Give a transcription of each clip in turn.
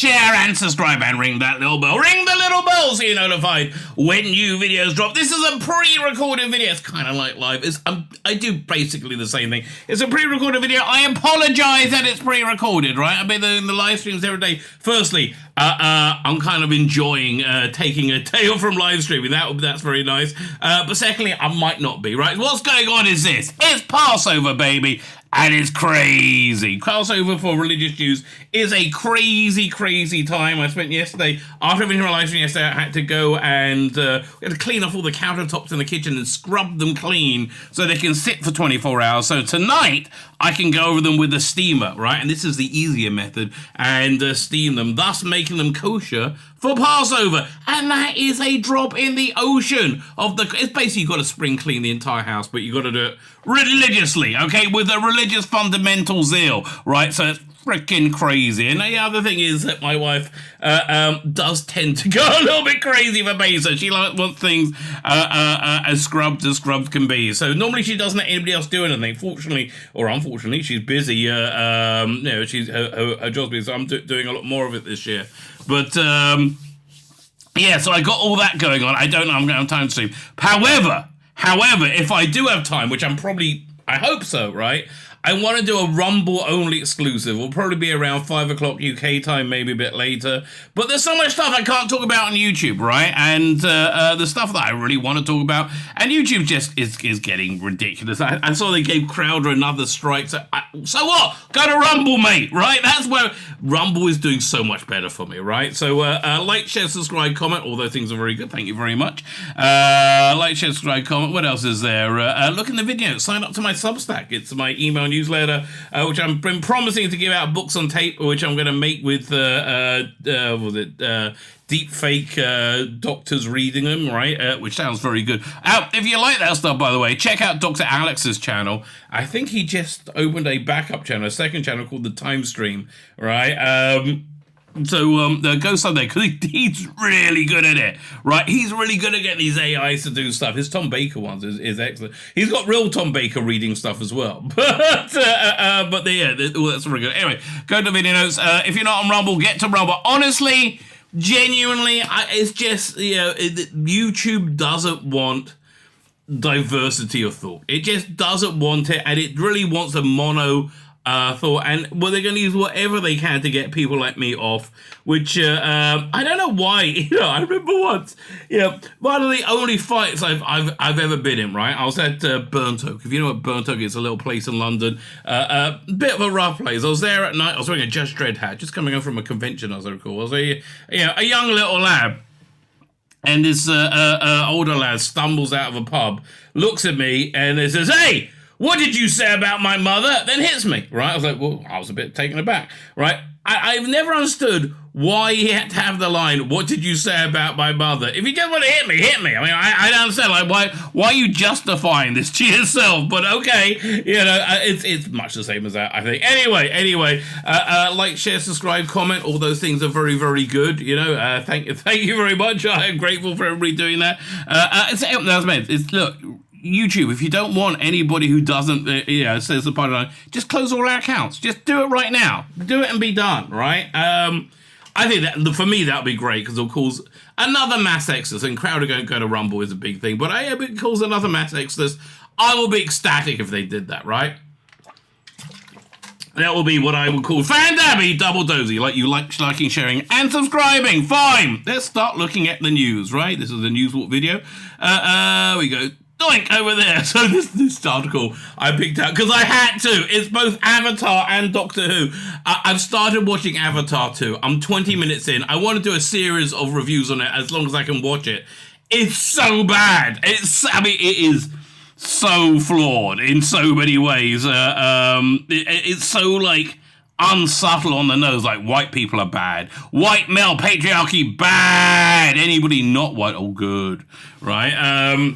share, and subscribe, and ring that little bell. Ring the little bell so you're notified when new videos drop. This is a pre-recorded video. It's kind of like live. I do basically the same thing. It's a pre-recorded video. I apologize that it's pre-recorded, right? I've been doing the live streams every day. Firstly, I'm kind of enjoying taking a tail from live streaming. That's very nice. But secondly, I might not be, right? What's going on is this. It's Passover, baby. And it's crazy. Passover for religious Jews is a crazy, crazy time. I spent yesterday, after finishing my live stream yesterday, I had to go and we had to clean off all the countertops in the kitchen and scrub them clean so they can sit for 24 hours. So tonight, I can go over them with a steamer, right? And this is the easier method, and steam them, thus making them kosher for Passover. And that is a drop in the ocean of the... It's basically you've got to spring clean the entire house, but you've got to do it religiously, okay? With a religious fundamental zeal, right? So it's freaking crazy. And the other thing is that my wife does tend to go a little bit crazy for Besa. She wants things as scrubbed can be. So normally she doesn't let anybody else do anything. Fortunately, or unfortunately, she's busy. She's her job's busy, so I'm doing a lot more of it this year. But yeah, so I got all that going on. I don't know, I'm going to have time to stream. However, if I do have time, which I hope so, right? I want to do a Rumble-only exclusive. It'll probably be around 5 o'clock UK time, maybe a bit later. But there's so much stuff I can't talk about on YouTube, right? And the stuff that I really want to talk about. And YouTube just is getting ridiculous. I saw they gave Crowder another strike. So what? Go to Rumble, mate, right? That's where Rumble is doing so much better for me, right? So like, share, subscribe, comment. All those things are very good. Thank you very much. Like, share, subscribe, comment. What else is there? Look in the video. Sign up to my Substack. It's my email newsletter, which I've been promising to give out books on tape, which I'm going to make with deep fake doctors reading them, right? Which sounds very good. If you like that stuff, by the way, check out Dr. Alex's channel. I think he just opened a backup channel, a second channel called the Time Stream, right? So go sub there, because he's really good at it, right? He's really good at getting these AIs to do stuff. His Tom Baker ones is excellent. He's got real Tom Baker reading stuff as well. But that's really good. Anyway, go to the video notes. If you're not on Rumble, get to Rumble. Honestly, genuinely, it's just, YouTube doesn't want diversity of thought. It just doesn't want it, and it really wants a mono thought, and they're going to use whatever they can to get people like me off, which I don't know why. I remember once, one of the only fights I've ever been in, right? I was at Burnt Oak. If you know what Burnt Oak is, a little place in London, a bit of a rough place. I was there at night. I was wearing a Judge Dredd hat, just coming home from a convention, as I recall. I was a young little lad. And this older lad stumbles out of a pub, looks at me, and he says, "Hey, what did you say about my mother?" Then hits me, right? I was like, well, I was a bit taken aback, right? I've never understood why he had to have the line, "What did you say about my mother?" If you just want to hit me, hit me. I mean, I don't understand, like, why are you justifying this to yourself? But okay, it's much the same as that, I think. Anyway, like, share, subscribe, comment. All those things are very, very good. Thank you very much. I'm grateful for everybody doing that. Look, YouTube, if you don't want anybody who doesn't, says the party line, just close all our accounts. Just do it right now. Do it and be done, right? I think that, for me, that would be great, because it'll cause another mass exodus, and Crowder going to go to Rumble is a big thing, but if it causes another mass exodus, I will be ecstatic if they did that, right? That will be what I would call Fan-Dabby Double Dozy, like you liking, sharing, and subscribing. Fine. Let's start looking at the news, right? This is the News Walk video. We go. Doink over there. So this article I picked out because I had to. It's both Avatar and Doctor Who. I've started watching Avatar 2. I'm 20 minutes in. I want to do a series of reviews on it as long as I can watch it. It's so bad. It is so flawed in so many ways. It's so like unsubtle on the nose, like white people are bad, white male patriarchy bad, anybody not white, oh good, right?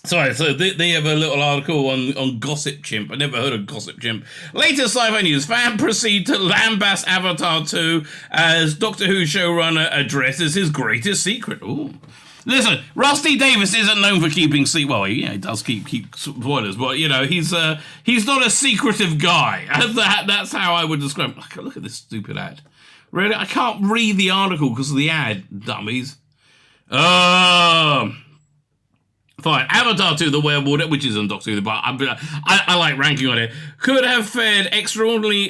So they have a little article on Gossip Chimp. I never heard of Gossip Chimp. Latest sci-fi news. Fan proceed to lambast Avatar 2 as Doctor Who showrunner addresses his greatest secret. Ooh. Listen, Rusty Davis isn't known for keeping well, he does keep spoilers, but he's not a secretive guy. That's how I would describe him. Look at this stupid ad. Really? I can't read the article because of the ad, dummies. Fine. Avatar 2, The Way of Water, which is on Doctor Who, but I like ranking on it. Could have fared extraordinarily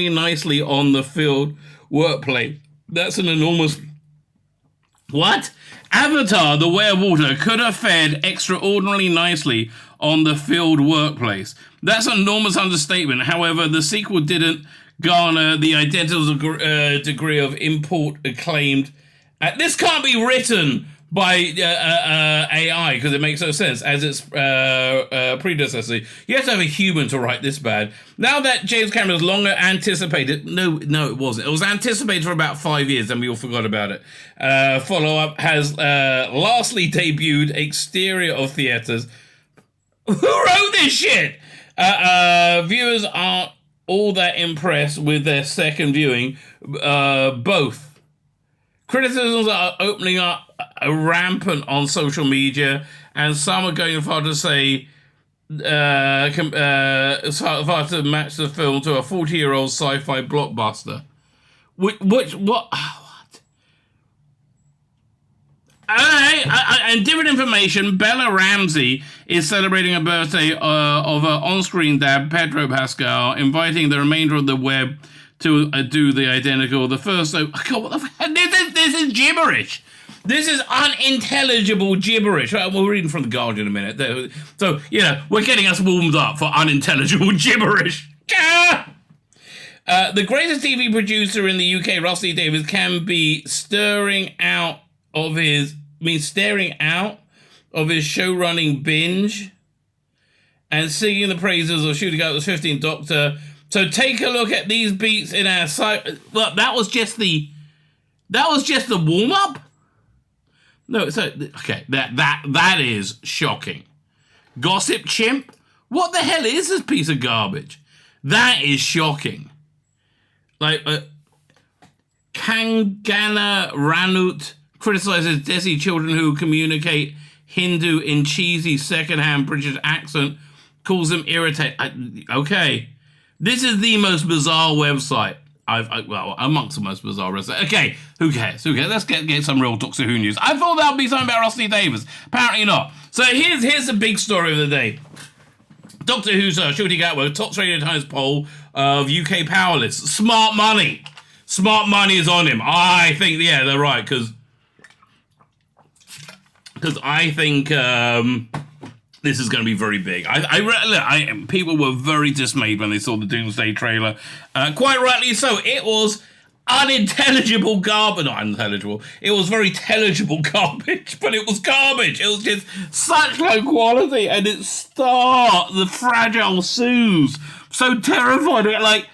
nicely on the field workplace. That's an enormous... What? Avatar, The Way of Water could have fared extraordinarily nicely on the field workplace. That's an enormous understatement. However, the sequel didn't garner the identical degree of import acclaimed. This can't be written by AI because it makes no sense as its predecessor. You have to have a human to write this bad. Now that James Cameron's longer anticipated, no, it wasn't. It was anticipated for about 5 years, and we all forgot about it. Follow-up has lastly debuted exterior of theaters. Who wrote this shit? Viewers aren't all that impressed with their second viewing. Both. Criticisms are opening up rampant on social media, and some are going far to say far to match the film to a 40-year-old sci-fi blockbuster. What? And different information, Bella Ramsey is celebrating a birthday of her on-screen dad, Pedro Pascal, inviting the remainder of the web to do the identical. The first... God, what the fuck? This is gibberish. This is unintelligible gibberish. We're reading from The Guardian in a minute. So, we're getting us warmed up for unintelligible gibberish. The greatest TV producer in the UK, Rusty Davies, can be staring out of his show-running binge and singing the praises of Ncuti Gatwa's 15th Doctor. So take a look at these beats in our site. Well, that was just the warm-up? No, so okay, that is shocking. Gossip Chimp? What the hell is this piece of garbage? That is shocking. Like, Kangana Ranut criticizes Desi children who communicate Hindu in cheesy second-hand British accent, calls them irritating. Okay. This is the most bizarre website. Amongst the most bizarre websites. Okay, who cares? Let's get some real Doctor Who news. I thought that would be something about Rusty Davies. Apparently not. So here's the big story of the day. Doctor Who's Ncuti Gatwa, top rated Times poll of UK power lists. Smart money. Smart money is on him. I think, yeah, they're right, because I think this is going to be very big. People were very dismayed when they saw the Doomsday trailer. Quite rightly so. It was unintelligible garbage. Not unintelligible. It was very intelligible garbage, but it was garbage. It was just such low quality, and it the fragile Sues. So terrifying. Like,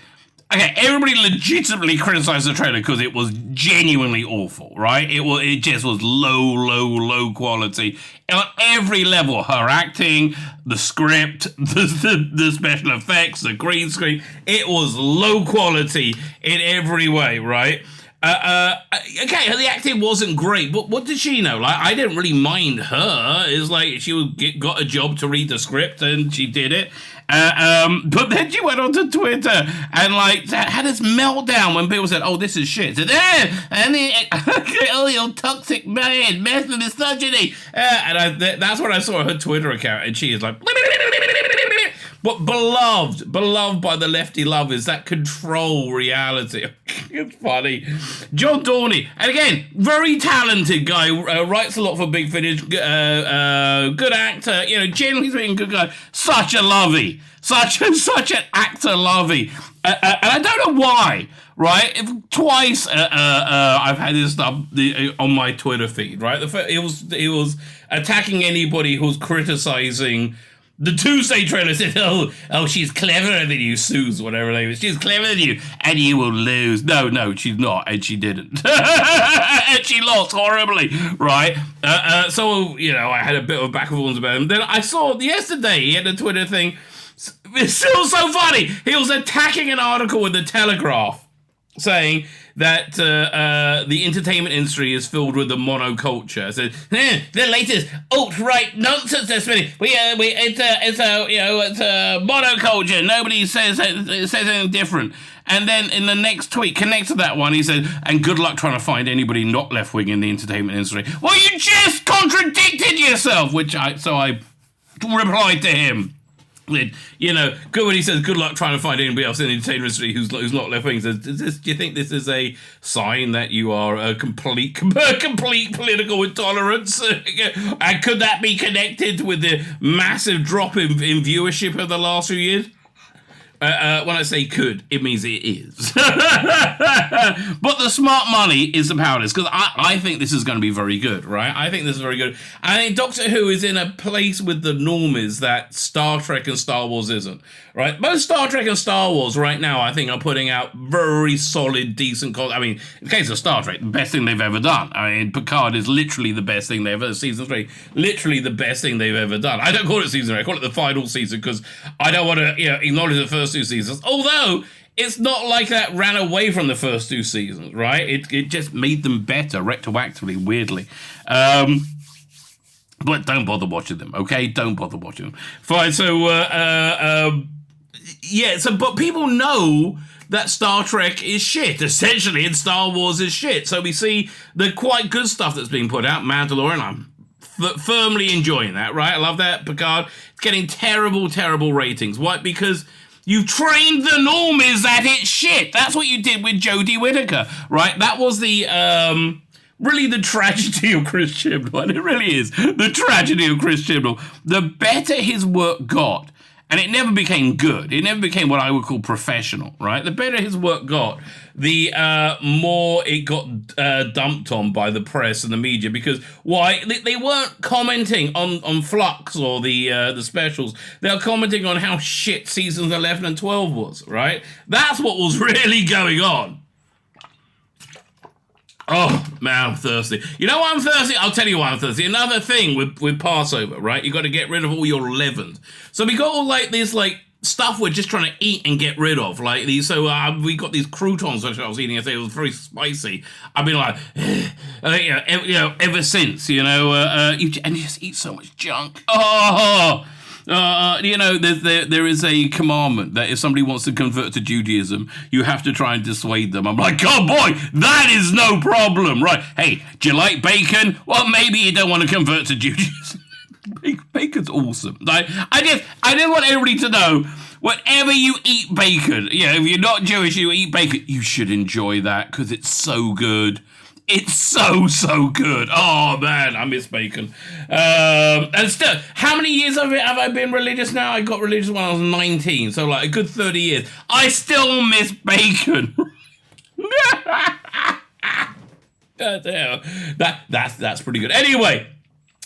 okay, everybody legitimately criticized the trailer because it was genuinely awful, right? It just was low quality. On every level, her acting, the script, the special effects, the green screen, it was low quality in every way, right? Okay, the acting wasn't great, but what did she know? Like, I didn't really mind her. It's like she got a job to read the script and she did it. But then she went onto Twitter and had this meltdown when people said, "Oh, this is shit." Said, "Oh, you toxic man, mess with misogyny." That's when I saw her Twitter account, and she is like, but beloved by the lefty lovers that control reality. It's funny. John Dorney, and again, very talented guy, writes a lot for Big Finish, good actor, generally speaking, good guy. Such a lovey. Such an actor lovey. And I don't know why, right? Twice I've had this stuff on my Twitter feed, right? It was attacking anybody who's criticizing the Tuesday trailer. Said, oh, she's cleverer than you, Suze, whatever her name is. She's cleverer than you, and you will lose. No, she's not, and she didn't. And she lost horribly, right? So, I had a bit of back and forth about him. Then I saw yesterday, he had a Twitter thing. It's still so funny. He was attacking an article in The Telegraph. saying that the entertainment industry is filled with the monoculture. So the latest alt-right nonsense that's spinning. It's a monoculture. Nobody says anything different. And then in the next tweet, connect to that one, he said, and good luck trying to find anybody not left-wing in the entertainment industry. Well, you just contradicted yourself, so I replied to him. You know, good when he says, good luck trying to find anybody else in the entertainment industry who's not left-wing. Do you think this is a sign that you are a complete political intolerance? And could that be connected with the massive drop in viewership of the last few years? When I say could, it means it is. But the smart money is the power of this, because I think this is going to be very good, right? I think this is very good. I think Doctor Who is in a place with the normies that Star Trek and Star Wars isn't, right? Both Star Trek and Star Wars right now, I think, are putting out very solid, decent content. I mean, in the case of Star Trek, the best thing they've ever done. I mean, Picard is literally the best thing they've ever, season 3, literally the best thing they've ever done. I don't call it season 3, I call it the final season, because I don't want to, acknowledge the first 2 seasons. Although it's not like that ran away from the first 2 seasons, right? It just made them better retroactively, weirdly. But don't bother watching them, okay? Don't bother watching them. Fine. So but people know that Star Trek is shit, essentially, and Star Wars is shit. So we see the quite good stuff that's being put out. Mandalorian, I'm firmly enjoying that, right? I love that. Picard, it's getting terrible, terrible ratings. Why? Because you trained the normies that it's shit. That's what you did with Jodie Whittaker, right? That was the really the tragedy of Chris Chibnall. And it really is the tragedy of Chris Chibnall. The better his work got, and it never became good. It never became what I would call professional, right? The better his work got, the more it got dumped on by the press and the media. Because why? They weren't commenting on Flux or the specials. They were commenting on how shit seasons 11 and 12 was, right? That's what was really going on. Oh, man, I'm thirsty. You know why I'm thirsty? I'll tell you why I'm thirsty. Another thing with Passover, right? You got to get rid of all your leaven. So we got all this stuff we're just trying to eat and get rid of. Like these, so we got these croutons which I was eating. I think it was very spicy. I've been like, ever since. You just eat so much junk. Oh. There is a commandment that if somebody wants to convert to Judaism, you have to try and dissuade them. I'm like, oh boy, that is no problem, right? Hey, do you like bacon? Well, maybe you don't want to convert to Judaism. Bacon's awesome. I just want everybody to know, whenever you eat bacon, if you're not Jewish, you eat bacon, you should enjoy that because it's so good. It's so good. Oh, man, I miss bacon. And still, how many years have I been religious now? I got religious when I was 19, so like a good 30 years. I still miss bacon. That's pretty good. Anyway,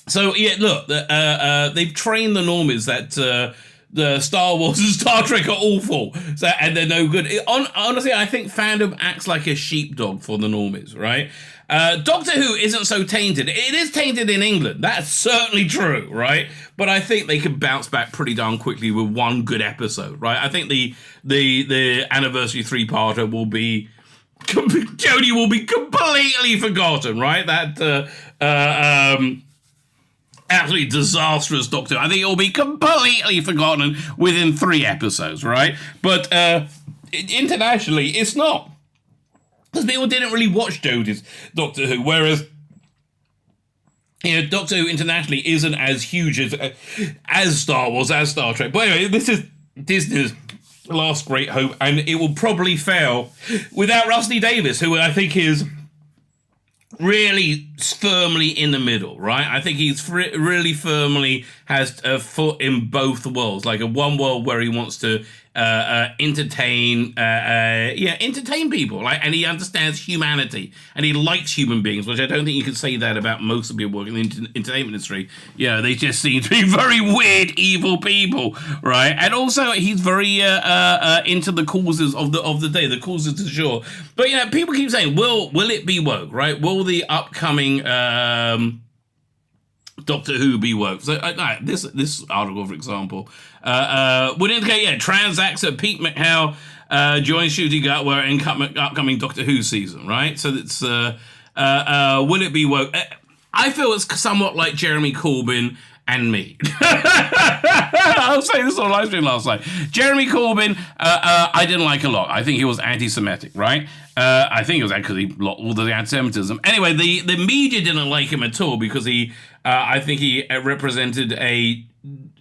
so, look, they've trained the normies that the Star Wars and Star Trek are awful, and they're no good. Honestly, I think fandom acts like a sheepdog for the normies, right? Doctor Who isn't so tainted. It is tainted in England. That's certainly true, right? But I think they can bounce back pretty darn quickly with one good episode, right? I think the anniversary 3-parter will be Jodie will be completely forgotten, right? That absolutely disastrous Doctor. I think it will be completely forgotten within 3 episodes, right? But internationally, it's not. Because people didn't really watch Jodie's Doctor Who, whereas Doctor Who internationally isn't as huge as Star Wars, as Star Trek. But anyway, this is Disney's last great hope, and it will probably fail without Rusty Davies, who I think is really firmly in the middle, right? I think he's really firmly has a foot in both worlds, like a one world where he wants to entertain people, like, and he understands humanity and he likes human beings, which I don't think you can say that about most of people working in the entertainment industry. They just seem to be very weird, evil people, right? And also he's very into the causes of the day, the causes du jour. But people keep saying, will it be woke, right? Will the upcoming Doctor Who be woke? So this article, for example, would indicate trans actor Pete McHale joins Ncuti Gatwa in upcoming Doctor Who season, right? So it's will it be woke? I feel it's somewhat like Jeremy Corbyn and me. I was saying this on live stream last night. Jeremy Corbyn, I didn't like a lot. I think he was anti-Semitic, right? I think it was actually all the anti-Semitism. Anyway, the media didn't like him at all because I think he represented a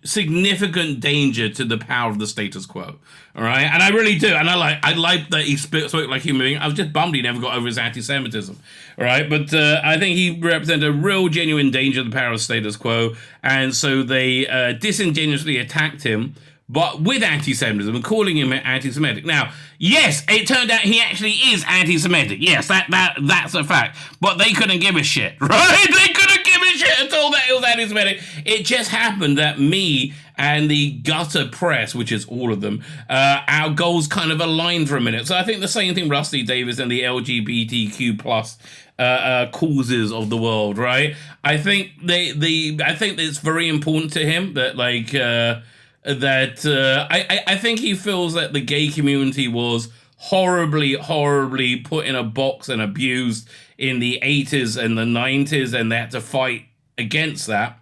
significant danger to the power of the status quo. All right, and I really do, and I like that he spoke like a human being. I was just bummed he never got over his anti-Semitism. All right, but I think he represented a real, genuine danger to the power of the status quo, and so they disingenuously attacked him, but with anti-Semitism and calling him anti-Semitic. Now, yes, it turned out he actually is anti-Semitic. Yes, that's a fact. But they couldn't give a shit, right? They couldn't give a shit at all that it was anti-Semitic. It just happened that me and the gutter press, which is all of them, our goals kind of aligned for a minute. So I think the same thing Rusty Davis and the LGBTQ plus causes of the world, right? I think I think it's very important to him that I think he feels that the gay community was horribly put in a box and abused in the 80s and the 90s, and they had to fight against that.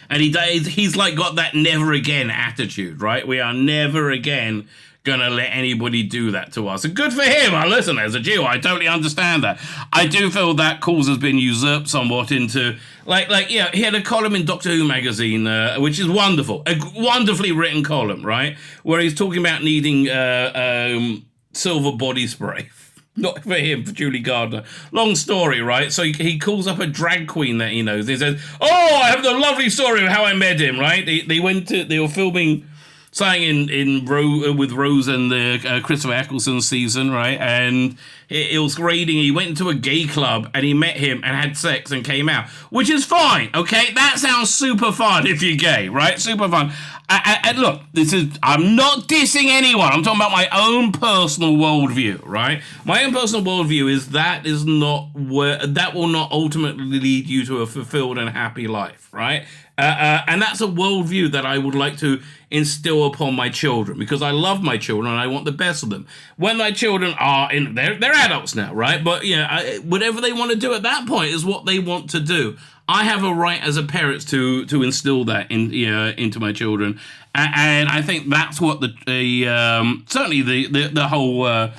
And he's like got that never again attitude, right? We are never again gonna let anybody do that to us. And good for him. Listen, as a Jew, I totally understand that. I do feel that cause has been usurped somewhat into he had a column in Doctor Who magazine, which is wonderful, a wonderfully written column, right, where he's talking about needing silver body spray. Not for him, for Julie Gardner. Long story, right? So he calls up a drag queen that he knows. He says, "Oh, I have the lovely story of how I met him." Right? They were filming something with Rose and the Christopher Eccleston season, right? And it was raining. He went into a gay club and he met him and had sex and came out, which is fine. Okay, that sounds super fun if you're gay, right? Super fun. And look, I'm not dissing anyone. I'm talking about my own personal worldview, right? My own personal worldview is that will not ultimately lead you to a fulfilled and happy life, right? And that's a worldview that I would like to instill upon my children, because I love my children and I want the best of them. When my children are they're adults now, right? But whatever they want to do at that point is what they want to do. I have a right as a parent to instill that into my children, and I think that's what certainly the whole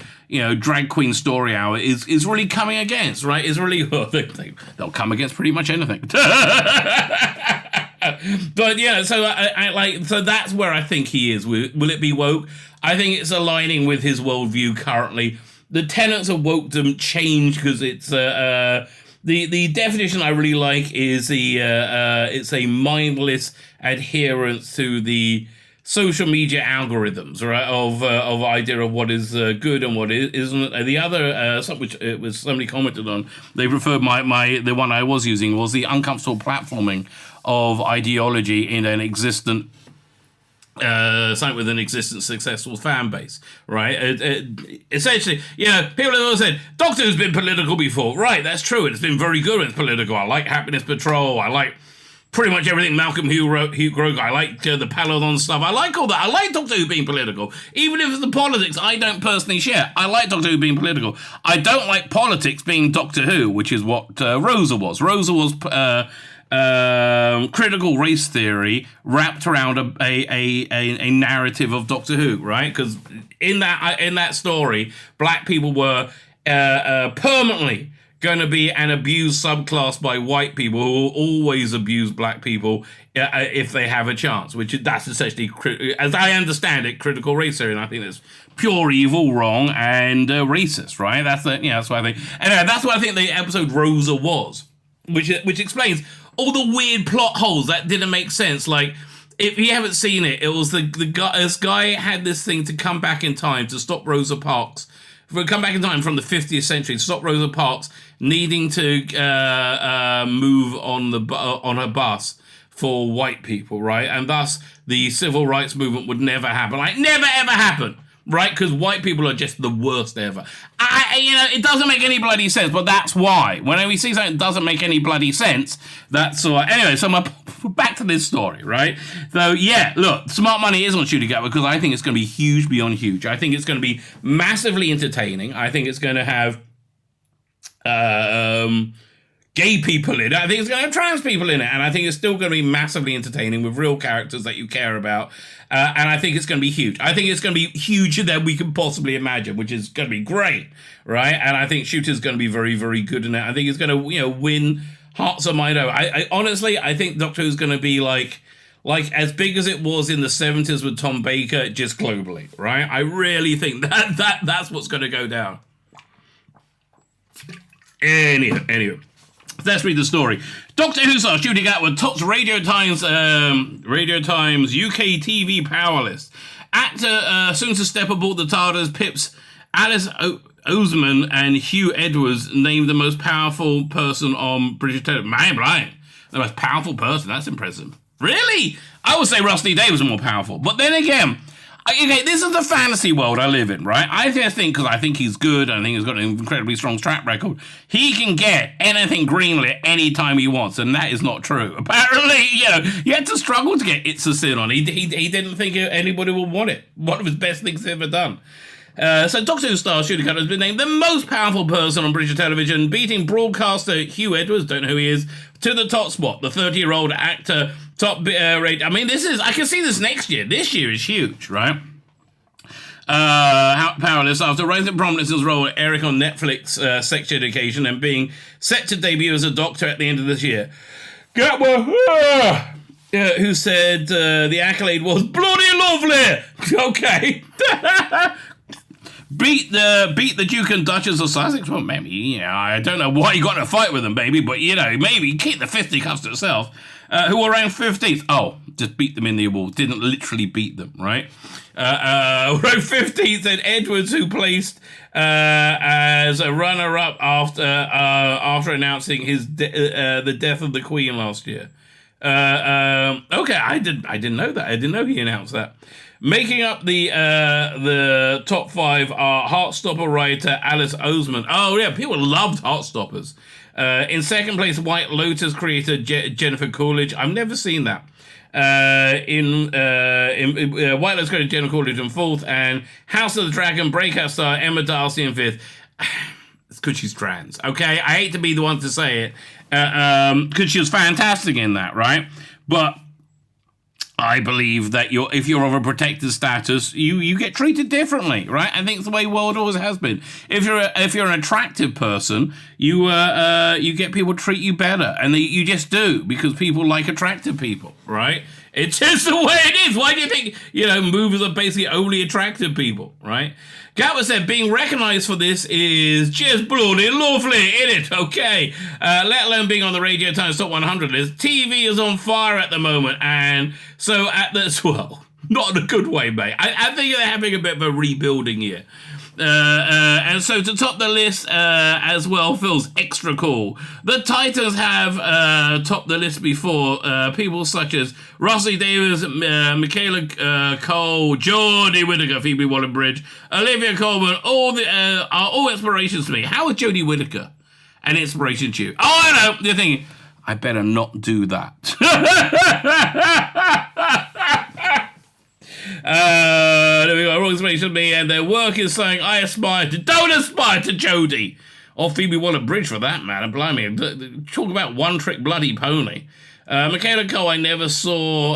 drag queen story hour is really coming against, right? Is really they'll come against pretty much anything. But so that's where I think he is. Will it be woke? I think it's aligning with his worldview currently. The tenets of wokedom change because it's the definition I really like is it's a mindless adherence to the social media algorithms, right? Of idea of what is good and what isn't. The other which it was somebody commented on. They referred the one I was using was the uncomfortable platforming of ideology in an existent something with an existent successful fan base, right? Essentially, people have always said, Doctor Who's been political before. Right, that's true. It's been very good when it's political. I like Happiness Patrol. I like pretty much everything Malcolm Hugh wrote. I like the Paladon stuff. I like all that. I like Doctor Who being political. Even if it's the politics I don't personally share. I like Doctor Who being political. I don't like politics being Doctor Who, which is what Rosa was. Rosa was critical race theory wrapped around a narrative of Doctor Who, right? Because in that story, black people were permanently going to be an abused subclass by white people who will always abuse black people if they have a chance, that's essentially, as I understand it, critical race theory, and I think that's pure evil, wrong, and racist, right? That's what I think. Anyway, that's what I think the episode Rosa was, which explains all the weird plot holes that didn't make sense. Like, if you haven't seen it, it was this guy had this thing to come back in time to stop Rosa Parks. Come back in time from the 50th century to stop Rosa Parks needing to move on her bus for white people, right? And thus the civil rights movement would never happen. Like, never ever happen, right? Because white people are just the worst ever. it doesn't make any bloody sense, but that's why. Whenever we see something that doesn't make any bloody sense, that's why. Anyway, so back to this story, right? So, yeah, look, smart money is on Ncuti Gatwa because I think it's going to be huge beyond huge. I think it's going to be massively entertaining. I think it's going to have gay people in it. I think it's going to have trans people in it. And I think it's still going to be massively entertaining with real characters that you care about. And I think it's going to be huge. I think it's going to be huger than we can possibly imagine, which is going to be great, right? And I think Shooter's going to be very, very good in it. I think it's going to, win hearts and minds. I honestly, I think Doctor Who's going to be like as big as it was in the 70s with Tom Baker, just globally, right? I really think that's what's going to go down. Anyway. Let's read the story. Doctor Who star Ncuti Gatwa tops Radio Times UK TV power list. Actor soon to step aboard the TARDIS pips Alice Oseman and Hugh Edwards named the most powerful person on British television. Man, blind. The most powerful person. That's impressive. Really? I would say Rusty Day was more powerful. But then again, okay, this is the fantasy world I live in, right? I just think, because I think he's good, I think he's got an incredibly strong track record, he can get anything greenlit anytime he wants, and that is not true. Apparently, you had to struggle to get It's a Sin on. He didn't think anybody would want it. One of his best things he's ever done. So Doctor Who star Ncuti Gatwa has been named the most powerful person on British television, beating broadcaster Hugh Edwards, don't know who he is, to the top spot. The 30-year-old actor, top rate. I mean, I can see this next year. This year is huge, right? Powerless after rising to prominence in his role at Eric on Netflix Sex Education and being set to debut as a doctor at the end of this year. Gatwa, who said the accolade was bloody lovely. Okay. Beat the Duke and Duchess of Sussex. Well, maybe, I don't know why you got in a fight with them, baby, but, maybe keep the fisticuffs to itself. Who were ranked 15th. Oh, just beat them in the awards. Didn't literally beat them, right? Ranked 15th, and Edwards, who placed as a runner-up after announcing the death of the Queen last year. Okay, I didn't know that. I didn't know he announced that. Making up the top 5 are Heartstopper writer Alice Oseman. Oh yeah, people loved Heartstoppers. In second place, White Lotus creator Jennifer Coolidge. I've never seen that. In White Lotus creator Jennifer Coolidge in fourth, and House of the Dragon breakout star Emma Darcy in fifth. It's because she's trans. Okay, I hate to be the one to say it, because she was fantastic in that, right? But I believe that if you're of a protected status, you get treated differently, right? I think it's the way world always has been. If you're an attractive person, you get people treat you better, and you just do because people like attractive people, right? It's just the way it is. Why do you think movies are basically only attractive people, right? Gatwa said being recognised for this is just bloody lovely, innit? Okay. Let alone being on the Radio Times Top 100 list. TV is on fire at the moment, and so not in a good way, mate. I think they're having a bit of a rebuilding year. And so to top the list as well feels extra cool. The Titans have topped the list before. People such as Rossi Davis, Michaela Cole, Jodie Whittaker, Phoebe Waller-Bridge, Olivia Colman, are all inspirations to me. How is Jodie Whittaker an inspiration to you? Oh, I know. You're thinking, I better not do that. There we go. Wrong inspiration to me, and their work is saying don't aspire to Jodie or Phoebe Waller-Bridge for that matter. Blimey, talk about one-trick bloody pony. Michaela Cole, I never saw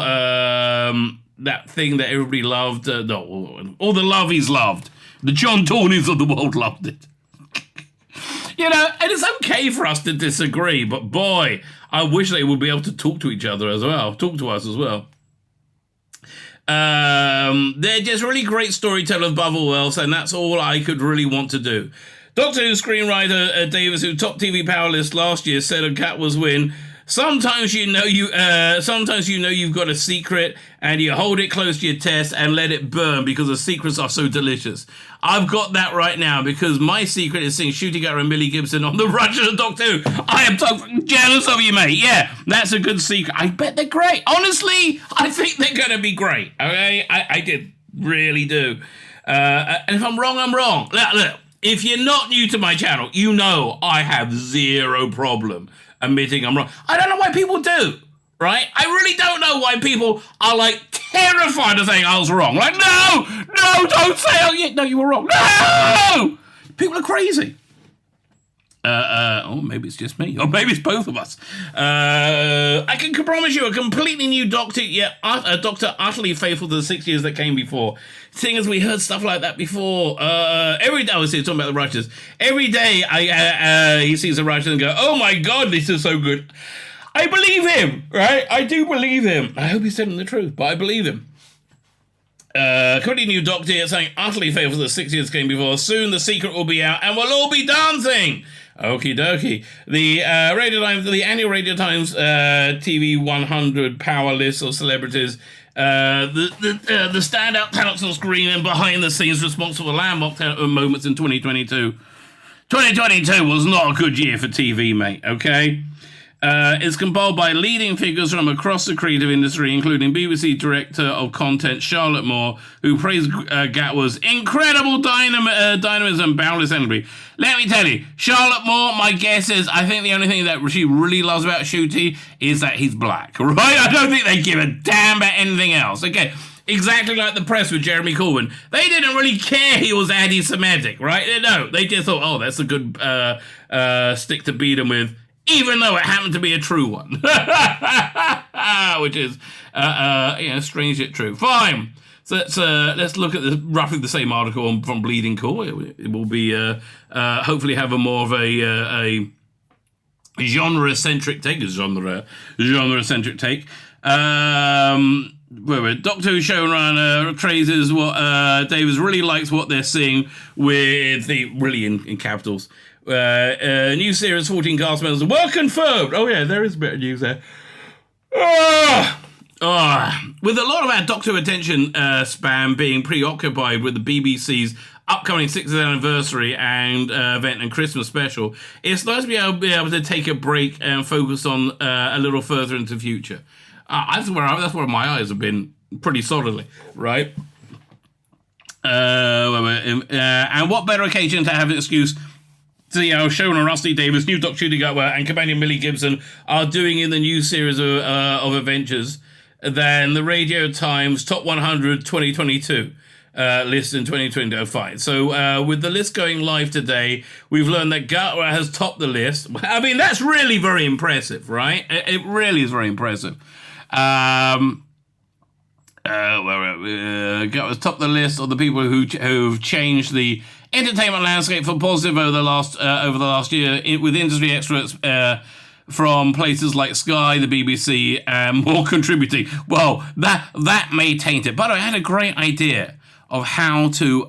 that thing that everybody loved. All the lovies loved. The John Dorneys of the world loved it. And it's okay for us to disagree, but boy, I wish they would be able to talk to each other as well, talk to us as well. They're just really great storytellers above all else, and that's all I could really want to do. Doctor Who screenwriter Davis, who topped TV Power List last year, said on Gatwa's win, sometimes you've got a secret and you hold it close to your chest and let it burn because the secrets are so delicious. I've got that right now because my secret is seeing Ncuti Gatwa and Millie Gibson on the run to Doctor Who. I am so jealous of you, mate. Yeah, that's a good secret. I bet they're great. Honestly, I think they're going to be great. Okay, I did really do. And if I'm wrong, I'm wrong. Look, if you're not new to my channel, you know I have zero problem admitting I'm wrong. I don't know why people do, right? I really don't know why people are like terrified of saying I was wrong. Like, no, don't say, no, you were wrong. No! People are crazy. Or maybe it's just me, or maybe it's both of us. I can promise you a completely new doctor, a doctor utterly faithful to the 6 years that came before. Seeing as we heard stuff like that before, every day I was talking about the righteous. Every day he sees the righteous and go, oh my God, this is so good. I believe him, right? I do believe him. I hope he's telling the truth, but I believe him. Completely new doctor here saying utterly faithful to the 6 years came before. Soon the secret will be out and we'll all be dancing. Okie dokie. The annual Radio Times TV 100 power list of celebrities. The standout talents on screen and behind the scenes responsible for landmark moments in 2022. 2022 was not a good year for TV, mate. Okay. It's compiled by leading figures from across the creative industry, including BBC Director of Content Charlotte Moore, who praised Gatwa's incredible dynamism and boundless energy. Let me tell you, Charlotte Moore, my guess is, I think the only thing that she really loves about Ncuti is that he's black, right? I don't think they give a damn about anything else, okay? Exactly like the press with Jeremy Corbyn. They didn't really care he was anti-Semitic, right? No, they just thought, oh, that's a good stick to beat him with, even though it happened to be a true one. Which is, strange yet true. Fine. So let's look at roughly the same article from Bleeding Cool. It will be, hopefully have a more of a genre-centric take. Genre-centric take. Doctor Who showrunner praises what Davis really likes what they're seeing with the, really in capitals, new series 14 cast members were confirmed. Oh yeah, there is a bit of news there. With a lot of our Doctor Who attention span being preoccupied with the BBC's upcoming 60th anniversary and event and Christmas special, it's nice to be able to take a break and focus on a little further into the future. That's where my eyes have been pretty solidly, right? And what better occasion to have an excuse to see how showrunner Rusty Davis, new Dr. Ncuti Gatwa, and companion Millie Gibson are doing in the new series of adventures than the Radio Times Top 100 2022 list in 2020. Fine. So with the list going live today, we've learned that Gatwa has topped the list. I mean, that's really very impressive, right? It really is very impressive. Gatwa's topped the list of the people who've changed the entertainment landscape for positive over the last year, with industry experts from places like Sky, the BBC, and more contributing. Well, that may taint it. But I had a great idea of how to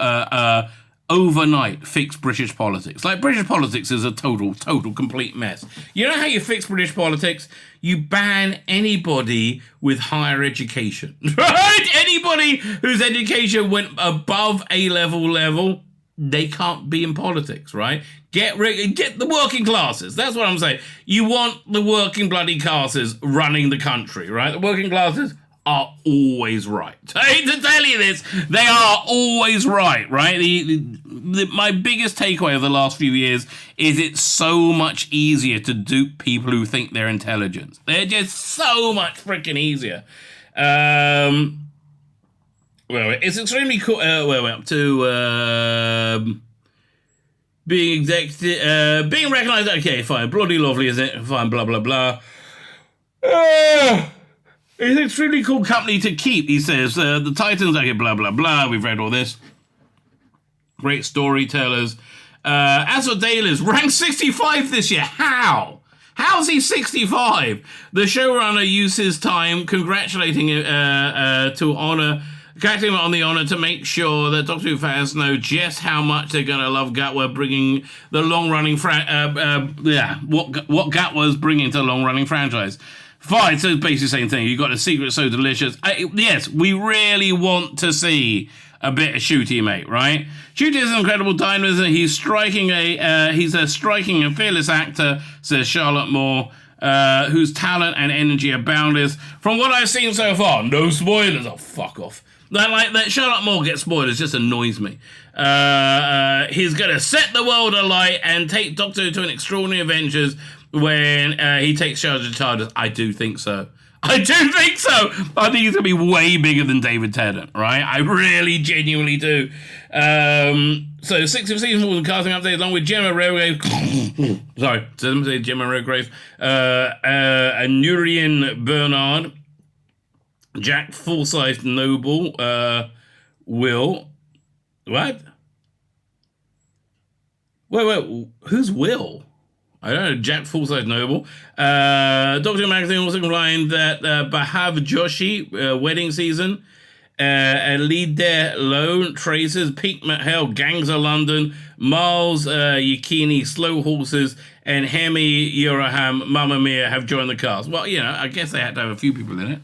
overnight fix British politics. Like, British politics is a total, complete mess. You know how you fix British politics? You ban anybody with higher education, right? Anybody whose education went above A-level level, they can't be in politics, right? Get the working classes. That's what I'm saying. You want the working bloody classes running the country, right? The working classes are always right. I hate to tell you this, they are always right? My biggest takeaway of the last few years is it's so much easier to dupe people who think they're intelligent. They're just so much freaking easier. It's extremely cool. Being being recognised. Okay, fine. Bloody lovely, isn't it? Fine. Blah blah blah. It's an extremely cool company to keep. He says the Titans. Okay, blah blah blah. We've read all this. Great storytellers. As for Dailies, ranked 65 this year. How? How's he 65? The showrunner used his time congratulating him on the honour to make sure that Doctor Who fans know just how much they're going to love Gatwa bringing the long-running what Gatwa's bringing to the long-running franchise. Fine, so it's basically the same thing. You got a secret so delicious. Yes, we really want to see a bit of Ncuti, mate, right? Ncuti is an incredible dynamism. He's a striking and fearless actor, says Charlotte Moore, whose talent and energy are boundless. From what I've seen so far, no spoilers. Oh, fuck off. That Charlotte Moore gets spoilers just annoys me. He's going to set the world alight and take Doctor Who to an extraordinary adventures when he takes charge of the TARDIS. I do think so. I think he's going to be way bigger than David Tennant, right? I really, genuinely do. So 6 of season 4 and casting update along with Gemma Redgrave. Sorry, didn't say Gemma Redgrave. Nurian Bernard. Jack Forsyth Noble. Will. What? Wait, who's Will? I don't know, Jack Forsyth Noble. Doctor Who Magazine also complained that Bahav Joshi, wedding season, Lead There Lone, Traces, Pete McHale, Gangs of London, Miles Yakini, Slow Horses, and Hemi Yoraham, Mamma Mia have joined the cast. Well, I guess they had to have a few people in it.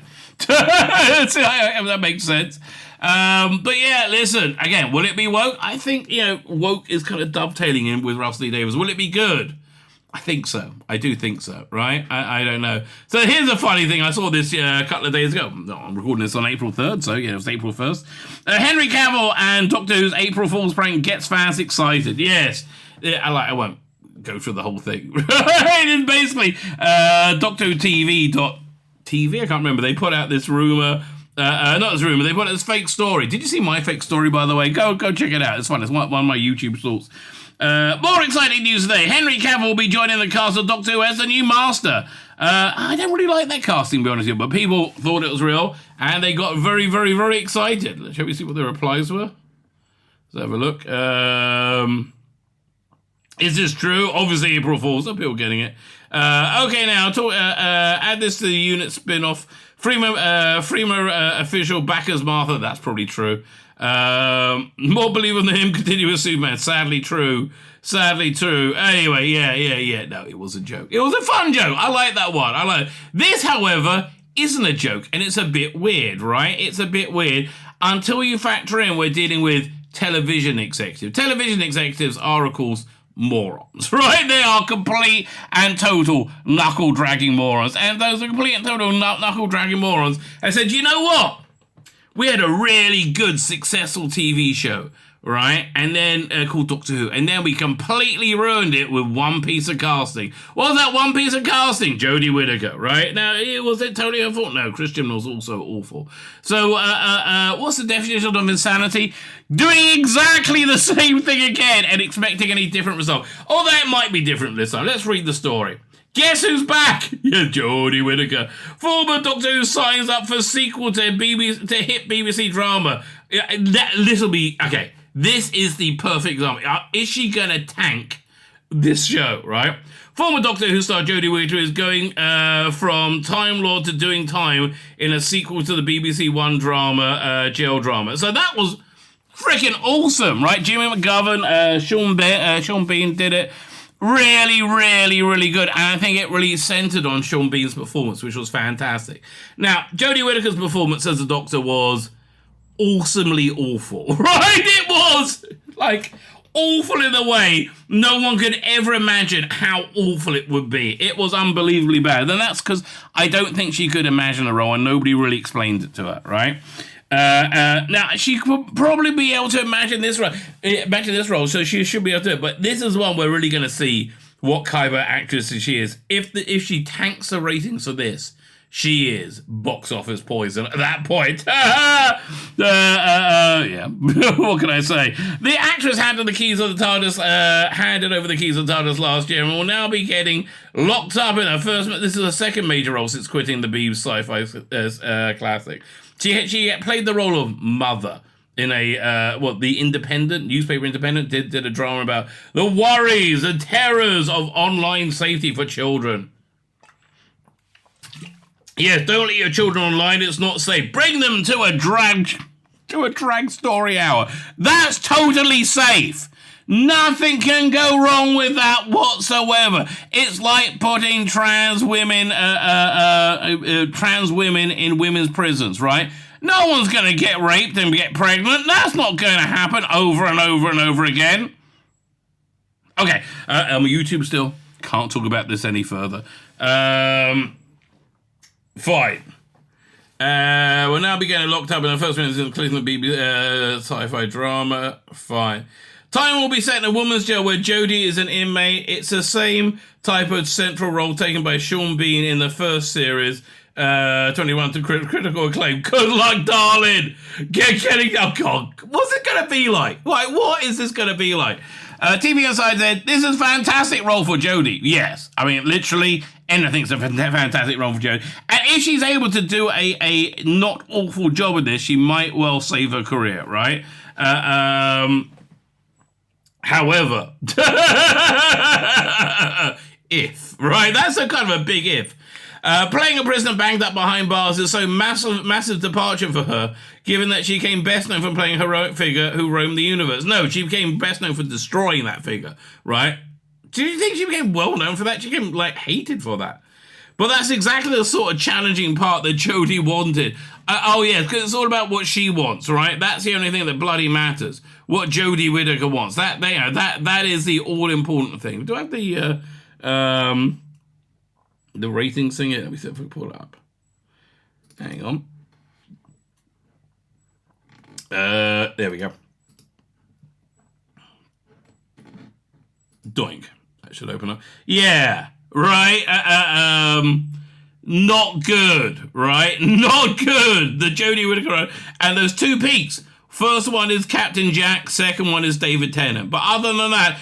That makes sense. But yeah, listen, again, will it be woke? I think, woke is kind of dovetailing in with Russell T Davies. Will it be good? I think so. I do think so, right? I don't know. So here's a funny thing. I saw this a couple of days ago. No, I'm recording this on April 3rd, so it was April 1st. Henry Cavill and Doctor Who's April Fool's prank gets fans excited. Yes. I won't go through the whole thing. It's basically Doctor Who TV. I can't remember. They put out this rumour. Not this rumour. They put out this fake story. Did you see my fake story, by the way? Go check it out. It's fun. It's one of my YouTube thoughts. More exciting news today. Henry Cavill will be joining the cast of Doctor Who as the new Master. I don't really like that casting, to be honest with you, but people thought it was real, and they got very, very, very excited. Shall we see what the replies were? Let's have a look. Is this true? Obviously, April Fool's. Some people getting it. Okay, now, add this to the unit spin-off. Freema official backers Martha. That's probably true. More believable than him, continuous Superman. Sadly true. Anyway, yeah. No, it was a joke. It was a fun joke. I like that one. I like it. This, however, isn't a joke, and it's a bit weird, right? It's a bit weird until you factor in we're dealing with television executives. Television executives are, of course, morons, right? They are complete and total knuckle-dragging morons. And those are complete and total knuckle-dragging morons. I said, you know what? We had a really good, successful TV show, right? And then called Doctor Who. And then we completely ruined it with one piece of casting. What was that one piece of casting? Jodie Whittaker, right? Now, was it totally her fault? No, Christian was also awful. So, what's the definition of insanity? Doing exactly the same thing again and expecting any different result. Although it might be different this time. Let's read the story. Guess who's back? Yeah, Jodie Whittaker. Former Doctor Who signs up for sequel to hit BBC drama. This'll be... Okay, this is the perfect example. Is she going to tank this show, right? Former Doctor Who star Jodie Whittaker is going from Time Lord to doing time in a sequel to the BBC One drama, jail drama. So that was freaking awesome, right? Jimmy McGovern, Sean Bean did it. Really, really, really good. And I think it really centered on Sean Bean's performance, which was fantastic. Now, Jodie Whittaker's performance as the Doctor was awesomely awful, right? It was, awful in the way no one could ever imagine how awful it would be. It was unbelievably bad. And that's because I don't think she could imagine the role, and nobody really explained it to her, right? Now, she could probably be able to imagine this role, so she should be able to do it. But this is one we're really going to see what kind of actress she is. If she tanks the ratings for this, she is box office poison at that point. Yeah. What can I say? The actress handed over the keys of the TARDIS last year and will now be getting locked up in her first... This is her second major role since quitting the Beebs sci-fi classic. She played the role of Mother in the Independent, newspaper Independent, did a drama about the worries and terrors of online safety for children. Yes, don't let your children online, it's not safe. Bring them to a drag story hour. That's totally safe. Nothing can go wrong with that whatsoever. It's like putting trans women in women's prisons, right? No one's going to get raped and get pregnant. That's not going to happen over and over and over again. Okay, I'm on YouTube still. Can't talk about this any further. Fine. We're now beginning locked up in the first minutes in Cleveland BBC sci-fi drama. Fine. Time will be set in a woman's jail where Jodie is an inmate. It's the same type of central role taken by Sean Bean in the first series. 21 to critical acclaim. Good luck, darling. Getting. Oh God, what's it gonna be like? What is this gonna be like? TV Inside said, this is a fantastic role for Jodie. Yes. I mean, literally, anything's a fantastic role for Jodie. And if she's able to do a not awful job with this, she might well save her career, right? However, if, right? That's a kind of a big if. Playing a prisoner banged up behind bars is so massive departure for her, given that she became best known for playing a heroic figure who roamed the universe. No, she became best known for destroying that figure, right? Do you think she became well known for that? She became, hated for that. But that's exactly the sort of challenging part that Jodie wanted. Because it's all about what she wants, right? That's the only thing that bloody matters. What Jodie Whittaker wants. That is the all-important thing. Do I have the ratings thing? Let me see if we can pull it up. Hang on. There we go. Doink. That should open up. Yeah. Right. Not good. Right. Not good. The Jodie Whittaker. And there's two peaks. First one is Captain Jack. Second one is David Tennant. But other than that,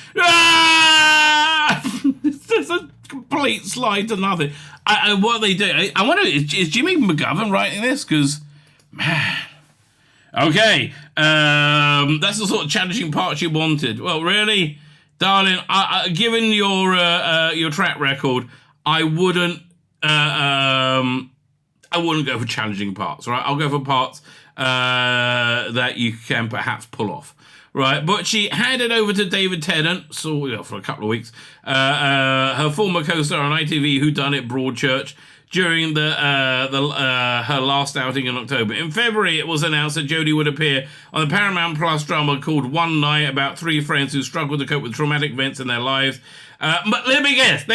it's a complete slide to nothing. What they do, I wonder, is Jimmy McGovern writing this? Because, man. Okay, that's the sort of challenging part you wanted. Well, really, darling, given your track record, I wouldn't go for challenging parts. Right, I'll go for parts that you can perhaps pull off. Right, but she handed over to David Tennant, for a couple of weeks, her former co-star on ITV, Whodunit Broadchurch, during her last outing in October. In February, it was announced that Jodie would appear on the Paramount Plus drama called One Night, about three friends who struggle to cope with traumatic events in their lives. But let me guess.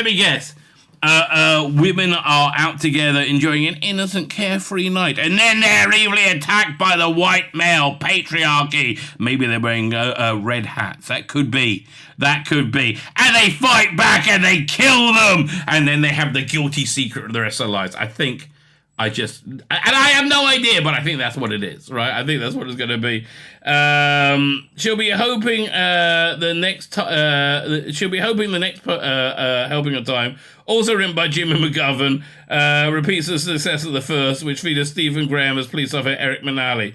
Women are out together enjoying an innocent, carefree night, and then they're evilly attacked by the white male patriarchy. Maybe they're wearing red hats. That could be. And they fight back and they kill them, and then they have the guilty secret of the rest of their lives. I have no idea, but I think that's what it is, right? I think that's what it's going to be. She'll be hoping the next Helping of Time, also written by Jimmy McGovern, repeats the success of the first, which features Stephen Graham as police officer Eric Manali.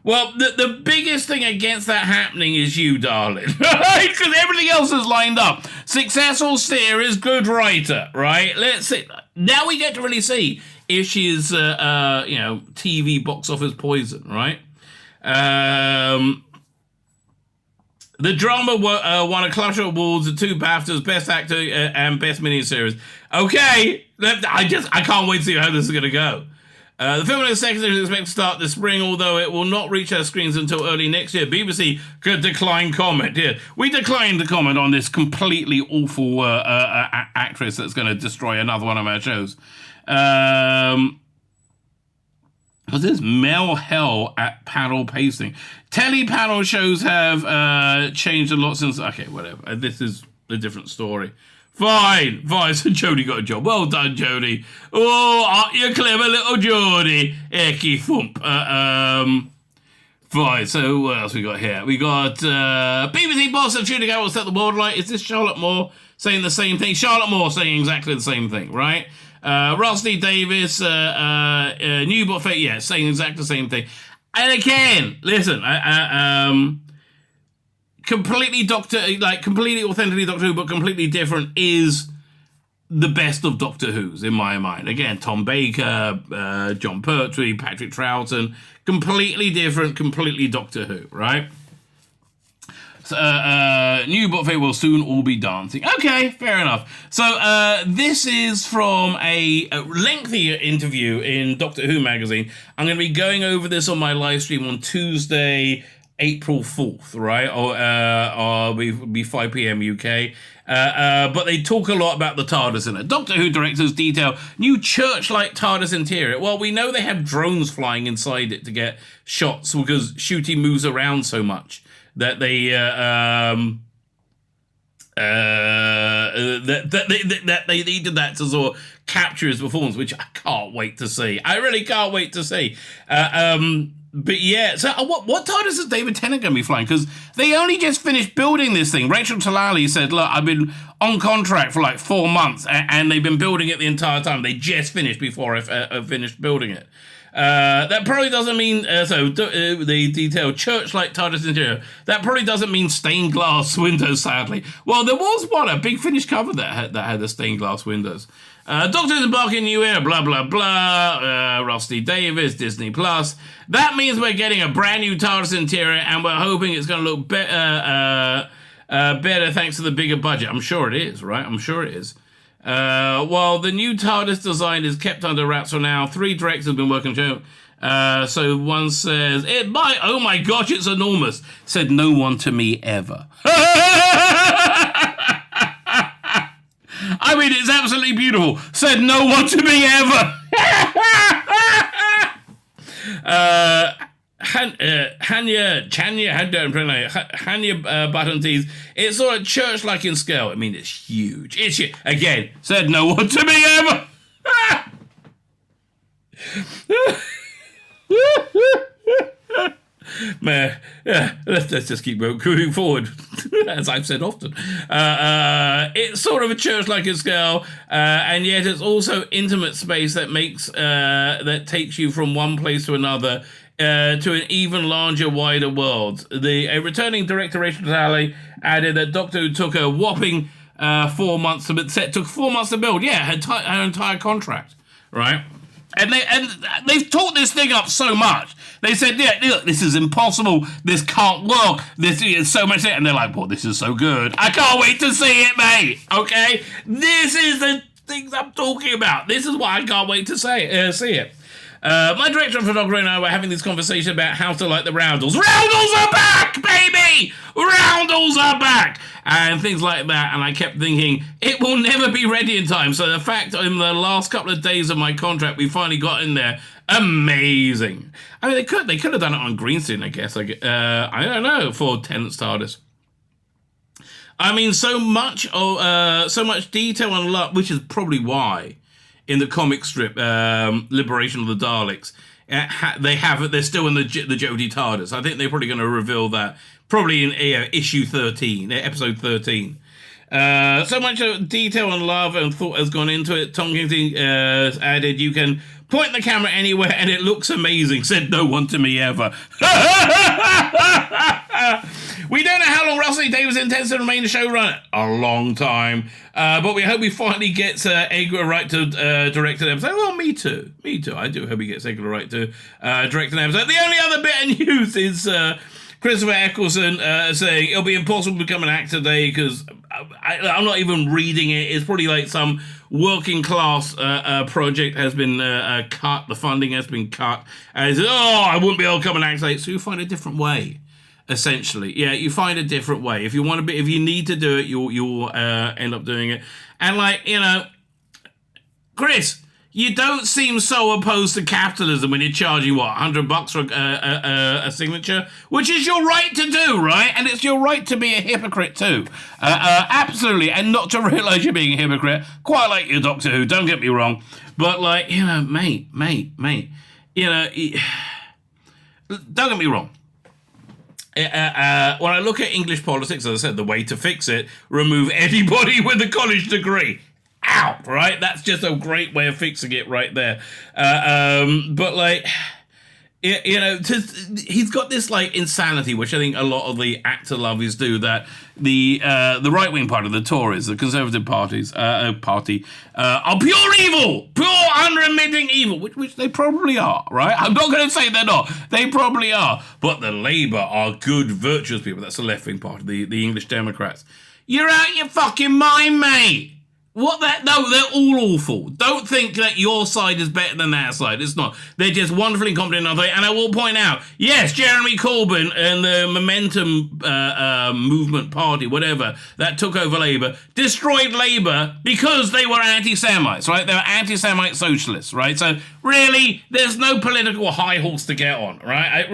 Well, the biggest thing against that happening is you, darling, right? Because everything else is lined up. Successful series, good writer, right? Let's see. Now we get to really see if she is, TV box office poison, right? The drama won a cluster of awards, the two BAFTAs, Best Actor and Best Miniseries. Okay, I can't wait to see how this is going to go. The film in the second series is expected to start this spring, although it will not reach our screens until early next year. BBC could decline comment. Yeah, we declined to comment on this completely awful actress that's going to destroy another one of our shows. Because there's male hell at panel pacing. Tele-panel shows have changed a lot since... Okay, whatever. This is a different story. Fine. So Jodie got a job. Well done, Jodie. Oh, aren't you clever, little Jodie? Ecky thump. Fine. So what else we got here? We got BBC boss and Ncuti Gatwa will set the world alight. Is this Charlotte Moore saying the same thing? Charlotte Moore saying exactly the same thing, right? Rusty Davis, Newbot Fate, yeah, saying exactly the same thing. And again, listen, completely authentically Doctor Who, but completely different is the best of Doctor Who's, in my mind. Again, Tom Baker, John Pertwee, Patrick Troughton, completely different, completely Doctor Who, right? New Fate will soon all be dancing. Okay, fair enough. So this is from a lengthy interview in Doctor Who magazine. I'm going to be going over this on my live stream on Tuesday April 4th, right? Or be 5 p.m. UK. But they talk a lot about the TARDIS in it. Doctor Who directors detail new church-like TARDIS interior. Well, we know they have drones flying inside it to get shots because Ncuti moves around so much that they that they needed that to sort of capture his performance, which I can't wait to see. I really can't wait to see. But yeah, so what TARDIS is David Tennant going to be flying? Because they only just finished building this thing. Rachel Talali said, look, I've been on contract for like 4 months, and they've been building it the entire time. They just finished before I finished building it. That probably doesn't mean, the detailed church-like TARDIS interior, that probably doesn't mean stained glass windows, sadly. Well, there was a big finished cover that had the stained glass windows. Doctor's embarking new era, blah, blah, blah, Rusty Davis, Disney+. That means we're getting a brand new TARDIS interior, and we're hoping it's going to look better thanks to the bigger budget. I'm sure it is, right? I'm sure it is. While the new TARDIS design is kept under wraps for now, 3 directors have been working on it. So one says, oh my gosh, it's enormous. Said no one to me ever. I mean, it's absolutely beautiful. Said no one to me ever. Hanya button tees. It's sort of church-like in scale. I mean, it's huge. It's huge. Again, said no one to me ever. Man, yeah, let's just keep moving forward, as I've said often. It's sort of a church-like in scale, and yet it's also intimate space that takes you from one place to another, to an even larger, wider world. A returning director, Rachel Talley, added that Doctor Who took a whopping 4 months to build. Took 4 months to build. Yeah, her entire contract, right? And they've talked this thing up so much. They said, yeah, look, this is impossible. This can't work. This is so much. And they're like, well, this is so good. I can't wait to see it, mate. Okay? This is the things I'm talking about. This is why I can't wait to see it. My director and photographer and I were having this conversation about how to like the roundels. Roundels are back, baby! Roundels are back! And things like that. And I kept thinking, it will never be ready in time. So the fact in the last couple of days of my contract, we finally got in there. Amazing. I mean, they could have done it on green screen, I guess. I don't know, for Tennant's TARDIS. I mean, so much detail and love, which is probably why in the comic strip, Liberation of the Daleks, they're still in the Jodie TARDIS. I think they're probably going to reveal that probably in issue 13, episode 13. So much detail and love and thought has gone into it. Tom Kingsley added, you can point the camera anywhere and it looks amazing. Said no one to me ever. We don't know how long Russell Davis intends to remain the showrunner. A long time. But we hope he finally gets Edgar Wright to direct an episode. Well, me too. I do hope he gets Edgar Wright to direct an episode. The only other bit of news is Christopher Eccleston saying it'll be impossible to become an actor today because I'm not even reading it. It's probably like some working class project has been cut. The funding has been cut. And he says, I wouldn't be able to become an actor. So you find a different way. Essentially, yeah, you find a different way. If you want to be, if you need to do it, you'll end up doing it. And Chris, you don't seem so opposed to capitalism when you're charging $100 for a signature, which is your right to do, right? And it's your right to be a hypocrite too, absolutely, and not to realise you're being a hypocrite. Quite like your Doctor Who, don't get me wrong, but mate, don't get me wrong. When I look at English politics, as I said, the way to fix it, remove anybody with a college degree. Out, right? That's just a great way of fixing it right there. He's got this insanity, which I think a lot of the actor lovies do, that the right-wing party, the Tories, the Conservative party, are pure evil, pure unremitting evil, which they probably are, right? I'm not going to say they're not. They probably are. But the Labour are good, virtuous people. That's the left-wing party, the English Democrats. You're out your fucking mind, mate. What that? No, they're all awful. Don't think that your side is better than their side. It's not. They're just wonderfully incompetent in other way. And I will point out, yes, Jeremy Corbyn and the Momentum movement party, whatever, that took over Labour, destroyed Labour because they were anti-Semites, right? They were anti-Semite socialists, right? So really, there's no political high horse to get on, right?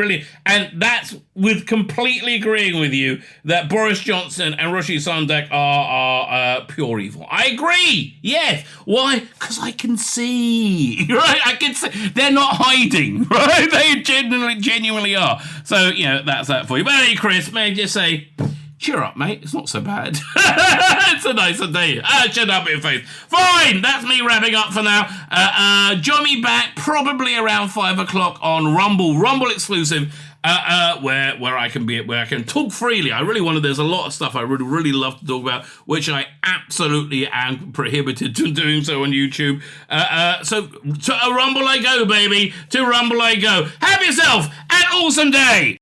And that's with completely agreeing with you that Boris Johnson and Rishi Sunak are pure evil. I agree. Yes. Why? Because I can see, right? I can see. They're not hiding, right? They genuinely are. So, that's that for you. But hey, Chris, may I just say, cheer up, mate. It's not so bad. It's a nicer day. Shut up in your face. Fine. That's me wrapping up for now. Join me back probably around 5 o'clock on Rumble exclusive. Where I can talk freely. There's a lot of stuff I really love to talk about, which I absolutely am prohibited from doing so on YouTube. So to a Rumble I go, baby. To Rumble I go. Have yourself an awesome day.